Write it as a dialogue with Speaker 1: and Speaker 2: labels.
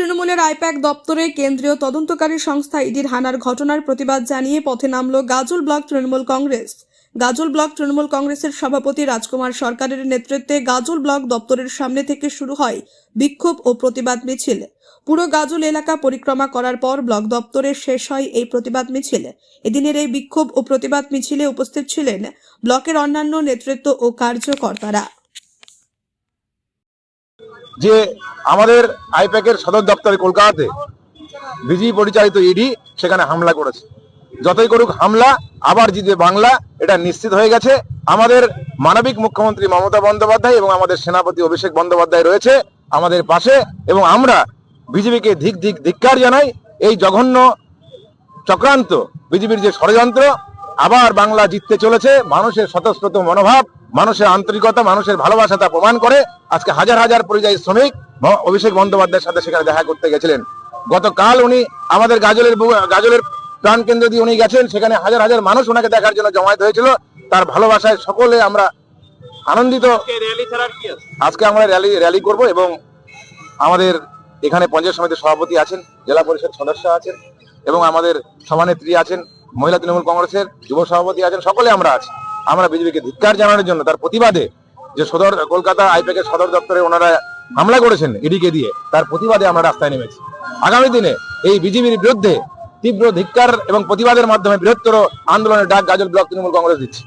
Speaker 1: তৃণমূলের আইপ্যাক দপ্তরে কেন্দ্রীয় তদন্তকারী সংস্থা ইডির হানার ঘটনার প্রতিবাদ জানিয়ে পথে নামল গাজল ব্লক তৃণমূল কংগ্রেস। গাজল ব্লক তৃণমূল কংগ্রেসের সভাপতি রাজকুমার সরকারের নেতৃত্বে গাজল ব্লক দপ্তরের সামনে থেকে শুরু হয় বিক্ষোভ ও প্রতিবাদ মিছিল। পুরো গাজল এলাকা পরিক্রমা করার পর ব্লক দপ্তরে শেষ হয় এই প্রতিবাদ মিছিল। এদিনের এই বিক্ষোভ ও প্রতিবাদ মিছিলে উপস্থিত ছিলেন ব্লকের অন্যান্য নেতৃত্ব ও কার্যকর্তারা।
Speaker 2: যে আমাদের আইপ্যাকের সদর দপ্তরে কলকাতাতে বিজেপি পরিচালিত ইডি সেখানে হামলা করেছে। যতই করুক হামলা, আবার জিতবে বাংলা, এটা নিশ্চিত হয়ে গেছে। আমাদের মানবিক মুখ্যমন্ত্রী মমতা বন্দ্যোপাধ্যায় এবং আমাদের সেনাপতি অভিষেক বন্দ্যোপাধ্যায় রয়েছে আমাদের পাশে, এবং আমরা বিজেপিকে ধিক্কার জানাই। এই জঘন্য চক্রান্ত, বিজেপির যে ষড়যন্ত্র, আবার বাংলা জিততে চলেছে। মানুষের স্বতঃস্ফূর্ত মনোভাব, মানুষের আন্তরিকতা, মানুষের ভালোবাসা তা প্রমাণ করে। আজকে হাজার হাজার পরিযায়ী শ্রমিক অভিষেক বন্দ্যোপাধ্যায়ের সাথে সেখানে দেখা করতে গেছিলেন। গতকাল উনি আমাদের গাজলের প্রাণ কেন্দ্র দিয়ে উনি গেছেন, সেখানে হাজার হাজার মানুষ ওনাকে দেখার জন্য জমায়েত হয়েছিল। তার ভালোবাসায় সকলে আমরা আনন্দিত। আজকে আমরা র্যালি করব এবং আমাদের এখানে পঞ্চায়েত সমিতির সভাপতি আছেন, জেলা পরিষদ সদস্য আছেন এবং আমাদের সভানেত্রী আছেন, মহিলা তৃণমূল কংগ্রেসের যুব সভাপতি আছেন, সকলে আমরা আছি। আমরা বিজেপিকে ধিক্কার জানানোর জন্য, তার প্রতিবাদে যে কলকাতা আইপ্যাকের সদর দপ্তরে ওনারা হামলা করেছেন ইডিকে দিয়ে, তার প্রতিবাদে আমরা রাস্তায় নেমেছি। আগামী দিনে এই বিজেপির বিরুদ্ধে তীব্র ধিক্কার এবং প্রতিবাদের মাধ্যমে বৃহত্তর আন্দোলনের ডাক গাজল ব্লক তৃণমূল কংগ্রেস দিচ্ছে।